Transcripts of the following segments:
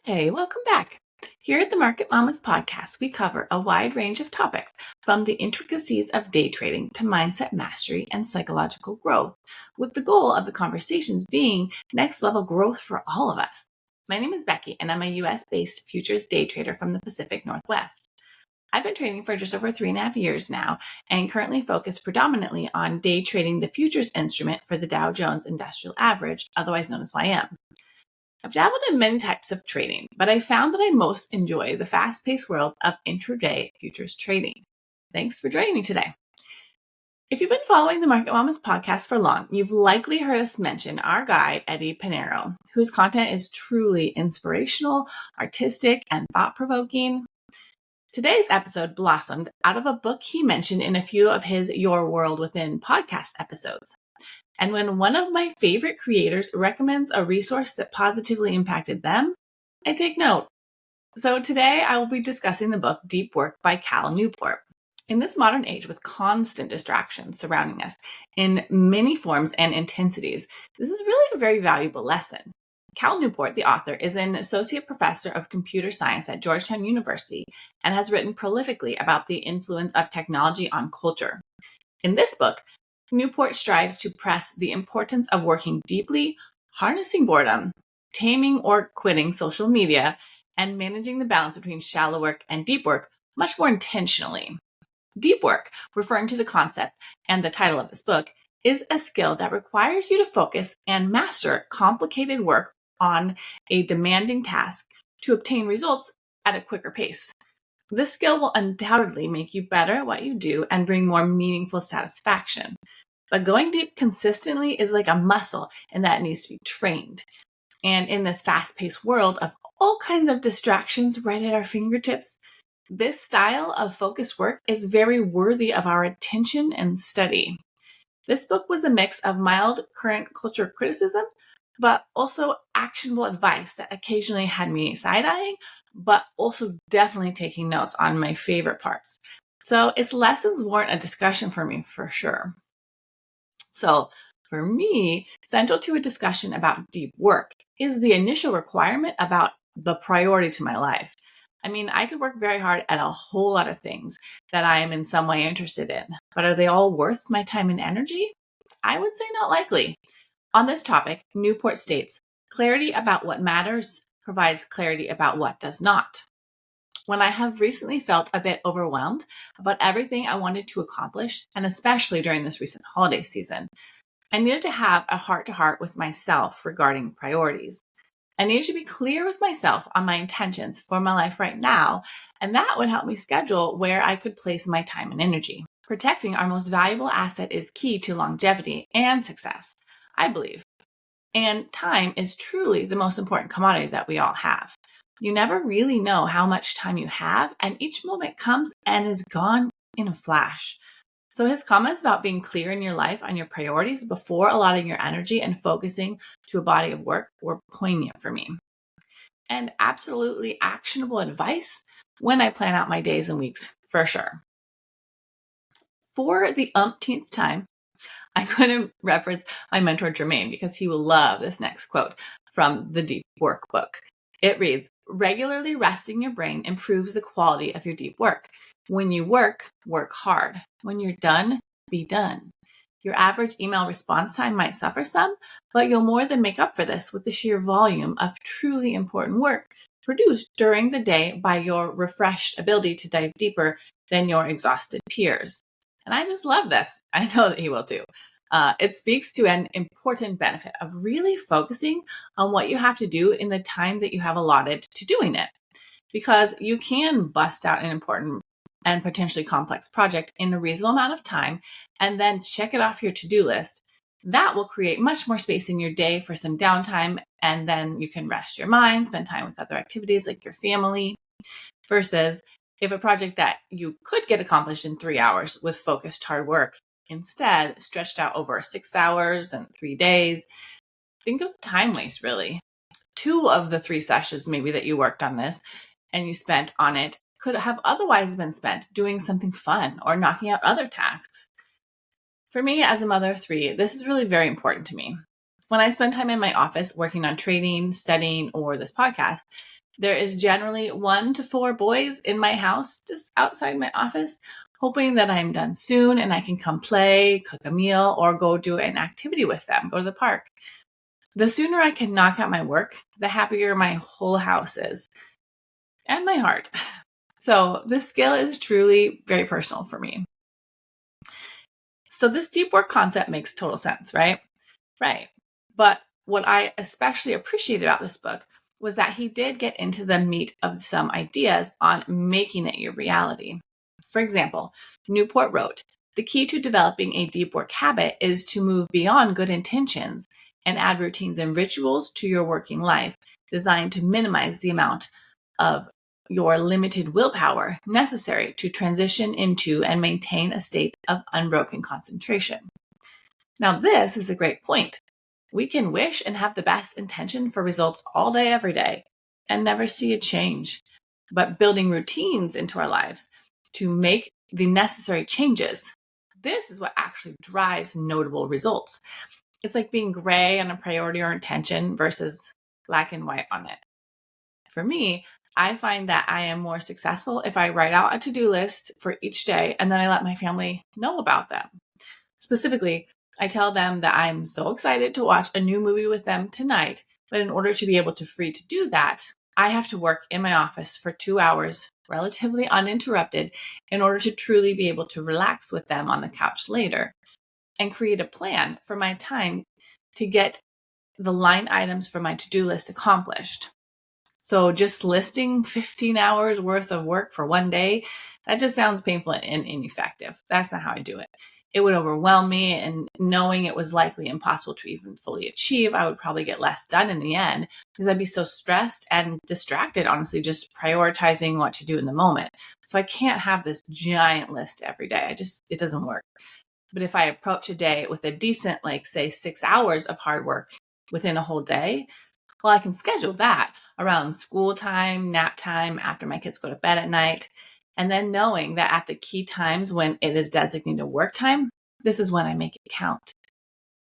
Hey, welcome back. Here at the Market Mamas podcast, we cover a wide range of topics from the intricacies of day trading to mindset mastery and psychological growth, with the goal of the conversations being next level growth for all of us. My name is Becky, and I'm a US based futures day trader from the Pacific Northwest. I've been trading for just over 3.5 years now and currently focus predominantly on day trading the futures instrument for the Dow Jones Industrial Average, otherwise known as YM. I've dabbled in many types of trading, but I found that I most enjoy the fast-paced world of intraday futures trading. Thanks for joining me today. If you've been following the Market Mamas podcast for long, you've likely heard us mention our guide, Eddie Pinero, whose content is truly inspirational, artistic, and thought-provoking. Today's episode blossomed out of a book he mentioned in a few of his Your World Within podcast episodes. And when one of my favorite creators recommends a resource that positively impacted them, I take note. So today I will be discussing the book Deep Work by Cal Newport. In this modern age with constant distractions surrounding us in many forms and intensities, this is really a very valuable lesson. Cal Newport, the author, is an associate professor of computer science at Georgetown University and has written prolifically about the influence of technology on culture. In this book, Newport strives to press the importance of working deeply, harnessing boredom, taming or quitting social media, and managing the balance between shallow work and deep work much more intentionally. Deep work, referring to the concept and the title of this book, is a skill that requires you to focus and master complicated work on a demanding task to obtain results at a quicker pace. This skill will undoubtedly make you better at what you do and bring more meaningful satisfaction. But going deep consistently is like a muscle, and that needs to be trained. And in this fast-paced world of all kinds of distractions right at our fingertips, this style of focused work is very worthy of our attention and study. This book was a mix of mild current culture criticism, but also actionable advice that occasionally had me side-eyeing, but also definitely taking notes on my favorite parts. So its lessons warrant a discussion for me for sure. So for me, central to a discussion about deep work is the initial requirement about the priority to my life. I mean, I could work very hard at a whole lot of things that I am in some way interested in, but are they all worth my time and energy? I would say not likely. On this topic, Newport states, clarity about what matters provides clarity about what does not. When I have recently felt a bit overwhelmed about everything I wanted to accomplish, and especially during this recent holiday season, I needed to have a heart-to-heart with myself regarding priorities. I needed to be clear with myself on my intentions for my life right now, and that would help me schedule where I could place my time and energy. Protecting our most valuable asset is key to longevity and success, I believe. And time is truly the most important commodity that we all have. You never really know how much time you have, and each moment comes and is gone in a flash. So his comments about being clear in your life on your priorities before allotting your energy and focusing to a body of work were poignant for me. And absolutely actionable advice when I plan out my days and weeks, for sure. For the umpteenth time, I'm going to reference my mentor, Jermaine, because he will love this next quote from the Deep Work book. It reads, regularly resting your brain improves the quality of your deep work. When you work, work hard. When you're done, be done. Your average email response time might suffer some, but you'll more than make up for this with the sheer volume of truly important work produced during the day by your refreshed ability to dive deeper than your exhausted peers. And I just love this. I know that he will too. It speaks to an important benefit of really focusing on what you have to do in the time that you have allotted to doing it. Because you can bust out an important and potentially complex project in a reasonable amount of time and then check it off your to-do list. That will create much more space in your day for some downtime, and then you can rest your mind, spend time with other activities like your family, versus if a project that you could get accomplished in 3 hours with focused hard work instead stretched out over 6 hours and 3 days. Think of time waste, really. 2 of the 3 sessions maybe that you worked on this and you spent on it could have otherwise been spent doing something fun or knocking out other tasks. For me, as a mother of 3, this is really very important to me. When I spend time in my office working on trading, studying, or this podcast, There is generally 1 to 4 boys in my house, just outside my office, hoping that I'm done soon and I can come play, cook a meal, or go do an activity with them, go to the park. The sooner I can knock out my work, the happier my whole house is, and my heart. So this skill is truly very personal for me. So this deep work concept makes total sense, right? Right. But what I especially appreciated about this book was that he did get into the meat of some ideas on making it your reality. For example, Newport wrote, "The key to developing a deep work habit is to move beyond good intentions and add routines and rituals to your working life designed to minimize the amount of your limited willpower necessary to transition into and maintain a state of unbroken concentration." Now, this is a great point. We can wish and have the best intention for results all day, every day, and never see a change. But building routines into our lives to make the necessary changes, this is what actually drives notable results. It's like being gray on a priority or intention versus black and white on it. For me, I find that I am more successful if I write out a to-do list for each day and then I let my family know about them. Specifically, I tell them that I'm so excited to watch a new movie with them tonight, but in order to be able to free to do that, I have to work in my office for 2 hours, relatively uninterrupted, in order to truly be able to relax with them on the couch later and create a plan for my time to get the line items for my to-do list accomplished. So just listing 15 hours worth of work for one day, that just sounds painful and ineffective. That's not how I do it. It would overwhelm me, and knowing it was likely impossible to even fully achieve, I would probably get less done in the end because I'd be so stressed and distracted, honestly, just prioritizing what to do in the moment. So I can't have this giant list every day. It doesn't work. But if I approach a day with a decent, like say 6 hours of hard work within a whole day, well, I can schedule that around school time, nap time, after my kids go to bed at night. And then knowing that at the key times when it is designated work time, this is when I make it count.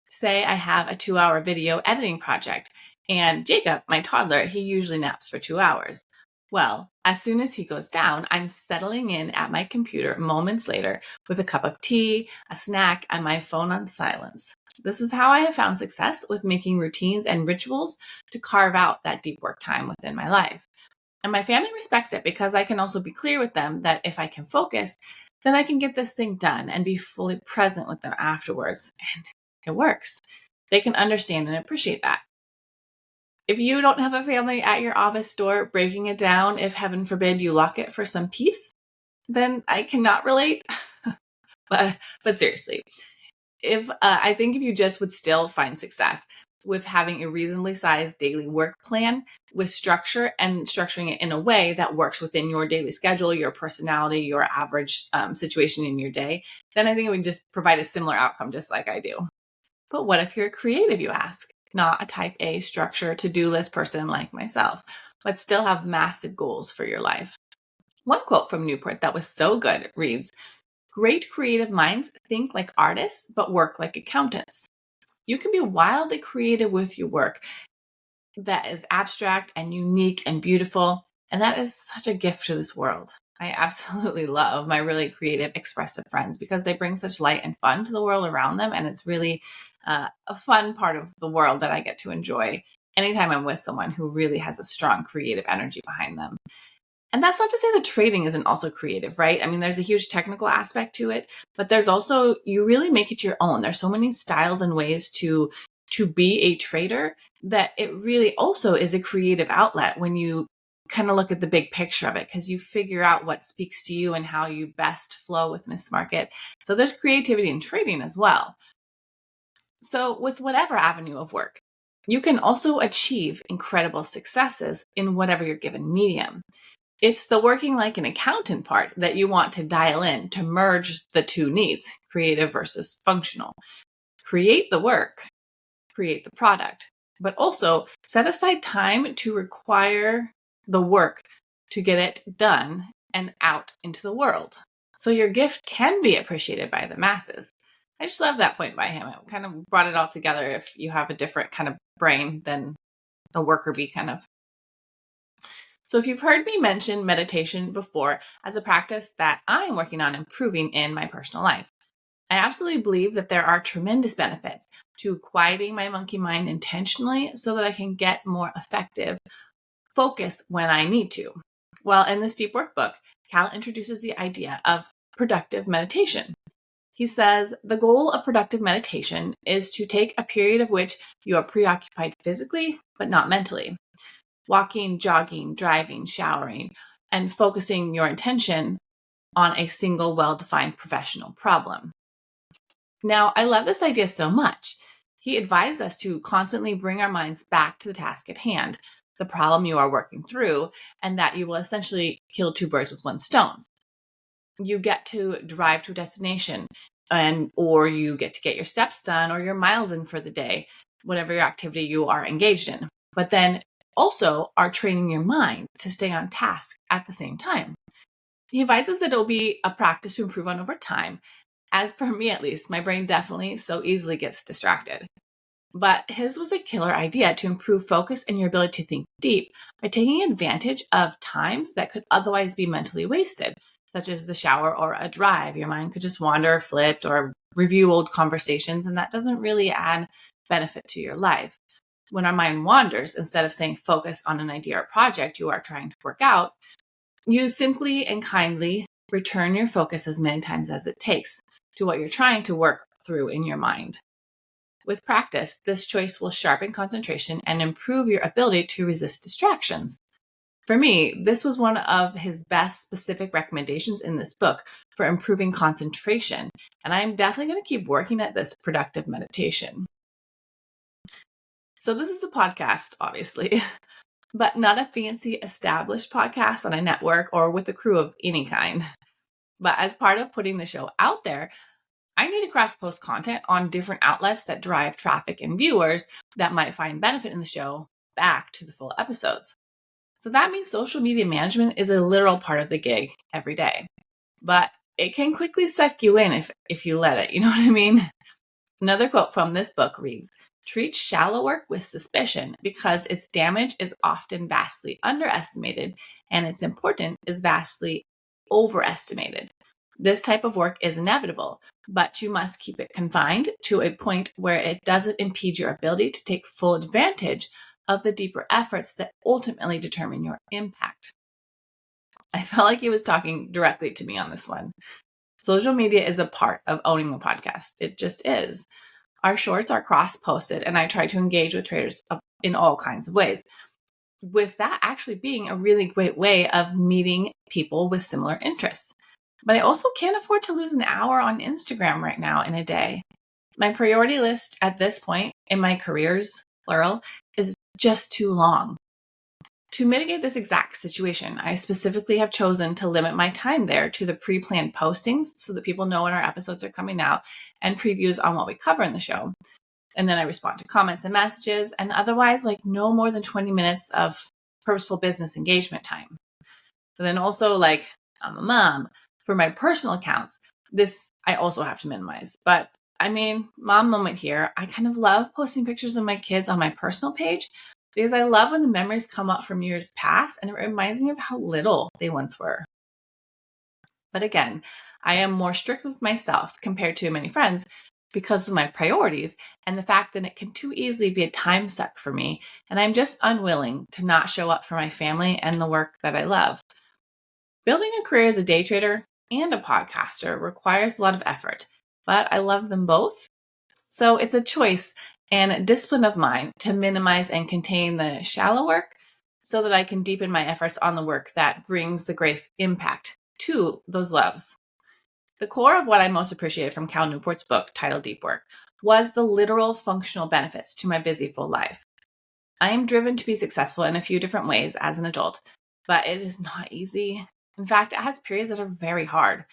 Say I have a 2-hour video editing project, and Jacob, my toddler, he usually naps for 2 hours. Well, as soon as he goes down, I'm settling in at my computer moments later with a cup of tea, a snack, and my phone on silence. This is how I have found success with making routines and rituals to carve out that deep work time within my life. And my family respects it because I can also be clear with them that if I can focus, then I can get this thing done and be fully present with them afterwards. And it works. They can understand and appreciate that. If you don't have a family at your office door breaking it down, if heaven forbid you lock it for some peace, then I cannot relate. but seriously, if I think if you just would still find success with having a reasonably sized daily work plan with structure and structuring it in a way that works within your daily schedule, your personality, your average situation in your day, then I think it would just provide a similar outcome, just like I do. But what if you're creative, you ask? Not a type A structure to-do list person like myself, but still have massive goals for your life. One quote from Newport that was so good reads, "Great creative minds think like artists, but work like accountants." You can be wildly creative with your work that is abstract and unique and beautiful. And that is such a gift to this world. I absolutely love my really creative, expressive friends because they bring such light and fun to the world around them. And it's really a fun part of the world that I get to enjoy anytime I'm with someone who really has a strong creative energy behind them. And that's not to say that trading isn't also creative, right? I mean, there's a huge technical aspect to it, but there's also, you really make it your own. There's so many styles and ways to be a trader that it really also is a creative outlet when you kind of look at the big picture of it, because you figure out what speaks to you and how you best flow with this market. So there's creativity in trading as well. So with whatever avenue of work, you can also achieve incredible successes in whatever your given medium. It's the working like an accountant part that you want to dial in to merge the two needs, creative versus functional. Create the work, create the product, but also set aside time to require the work to get it done and out into the world. So your gift can be appreciated by the masses. I just love that point by him. It kind of brought it all together if you have a different kind of brain than the worker bee kind of. So if you've heard me mention meditation before as a practice that I am working on improving in my personal life, I absolutely believe that there are tremendous benefits to quieting my monkey mind intentionally so that I can get more effective focus when I need to. Well, in this deep work book, Cal introduces the idea of productive meditation. He says the goal of productive meditation is to take a period of which you are preoccupied physically, but not mentally. Walking, jogging, driving, showering, and focusing your attention on a single well-defined professional problem. Now, I love this idea so much. He advised us to constantly bring our minds back to the task at hand, the problem you are working through, and that you will essentially kill two birds with one stone. You get to drive to a destination or you get to get your steps done or your miles in for the day, whatever your activity you are engaged in. But then also are training your mind to stay on task at the same time. He advises that it will be a practice to improve on over time. As for me, at least, my brain definitely so easily gets distracted. But his was a killer idea to improve focus and your ability to think deep by taking advantage of times that could otherwise be mentally wasted, such as the shower or a drive. Your mind could just wander, flit, or review old conversations, and that doesn't really add benefit to your life. When our mind wanders, instead of staying focused on an idea or project you are trying to work out, you simply and kindly return your focus as many times as it takes to what you're trying to work through in your mind. With practice, this choice will sharpen concentration and improve your ability to resist distractions. For me, this was one of his best specific recommendations in this book for improving concentration, and I'm definitely going to keep working at this productive meditation. So this is a podcast, obviously, but not a fancy established podcast on a network or with a crew of any kind. But as part of putting the show out there, I need to cross-post content on different outlets that drive traffic and viewers that might find benefit in the show back to the full episodes. So that means social media management is a literal part of the gig every day. But it can quickly suck you in if you let it, you know what I mean? Another quote from this book reads, "Treat shallow work with suspicion because its damage is often vastly underestimated and its importance is vastly overestimated. This type of work is inevitable, but you must keep it confined to a point where it doesn't impede your ability to take full advantage of the deeper efforts that ultimately determine your impact." I felt like he was talking directly to me on this one. Social media is a part of owning a podcast. It just is. Our shorts are cross-posted, and I try to engage with traders in all kinds of ways, with that actually being a really great way of meeting people with similar interests. But I also can't afford to lose an hour on Instagram right now in a day. My priority list at this point in my careers, plural, is just too long. To mitigate this exact situation, I specifically have chosen to limit my time there to the pre-planned postings so that people know when our episodes are coming out and previews on what we cover in the show. And then I respond to comments and messages, and otherwise, like no more than 20 minutes of purposeful business engagement time. But then also, like, I'm a mom. For my personal accounts, this I also have to minimize. But I mean, mom moment here, I kind of love posting pictures of my kids on my personal page because I love when the memories come up from years past and it reminds me of how little they once were. But again, I am more strict with myself compared to many friends because of my priorities and the fact that it can too easily be a time suck for me, and I'm just unwilling to not show up for my family and the work that I love. Building a career as a day trader and a podcaster requires a lot of effort, but I love them both. So it's a choice and a discipline of mine to minimize and contain the shallow work so that I can deepen my efforts on the work that brings the greatest impact to those loves. The core of what I most appreciated from Cal Newport's book, titled Deep Work, was the literal functional benefits to my busy full life. I am driven to be successful in a few different ways as an adult, but it is not easy. In fact, it has periods that are very hard.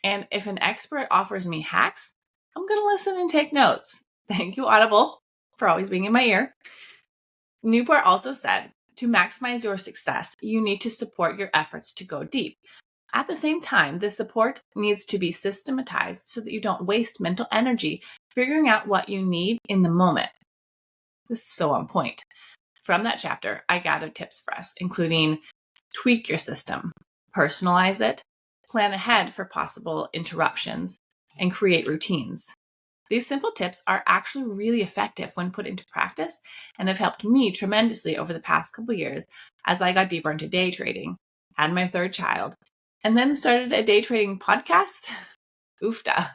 And if an expert offers me hacks, I'm going to listen and take notes. Thank you, Audible, for always being in my ear. Newport also said, to maximize your success, you need to support your efforts to go deep. At the same time, this support needs to be systematized so that you don't waste mental energy figuring out what you need in the moment. This is so on point. From that chapter, I gathered tips for us, including tweak your system, personalize it, plan ahead for possible interruptions, and create routines. These simple tips are actually really effective when put into practice and have helped me tremendously over the past couple years as I got deeper into day trading, had my third child, and then started a day trading podcast. Oofda.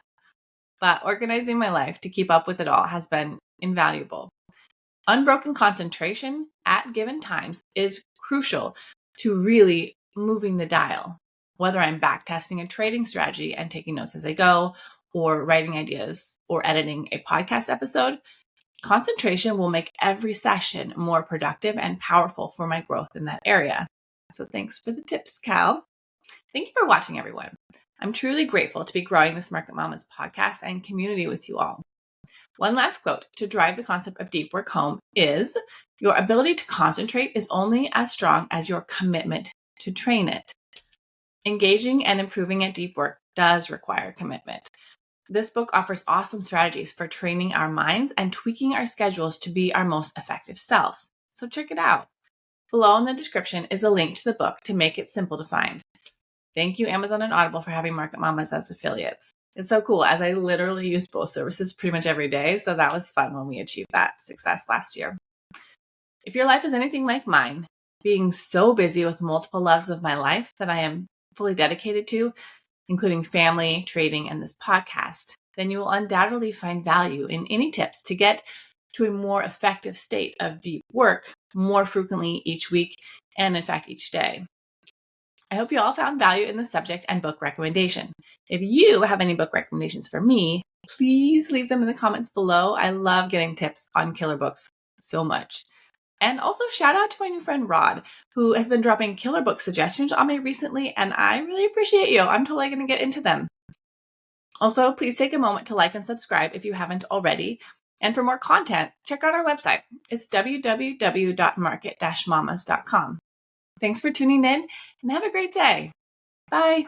But organizing my life to keep up with it all has been invaluable. Unbroken concentration at given times is crucial to really moving the dial. Whether I'm backtesting a trading strategy and taking notes as I go, or writing ideas, or editing a podcast episode, concentration will make every session more productive and powerful for my growth in that area. So thanks for the tips, Cal. Thank you for watching, everyone. I'm truly grateful to be growing this Market Mamas podcast and community with you all. One last quote to drive the concept of deep work home is, your ability to concentrate is only as strong as your commitment to train it. Engaging and improving at deep work does require commitment. This book offers awesome strategies for training our minds and tweaking our schedules to be our most effective selves. So check it out. Below in the description is a link to the book to make it simple to find. Thank you, Amazon and Audible, for having Market Mamas as affiliates. It's so cool, as I literally use both services pretty much every day, so that was fun when we achieved that success last year. If your life is anything like mine, being so busy with multiple loves of my life that I am fully dedicated to, including family, trading, and this podcast, then you will undoubtedly find value in any tips to get to a more effective state of deep work more frequently each week, and in fact, each day. I hope you all found value in the subject and book recommendation. If you have any book recommendations for me, please leave them in the comments below. I love getting tips on killer books so much. And also shout out to my new friend Rod, who has been dropping killer book suggestions on me recently, and I really appreciate you. I'm totally going to get into them. Also, please take a moment to like and subscribe if you haven't already. And for more content, check out our website. It's www.market-mamas.com. Thanks for tuning in and have a great day. Bye.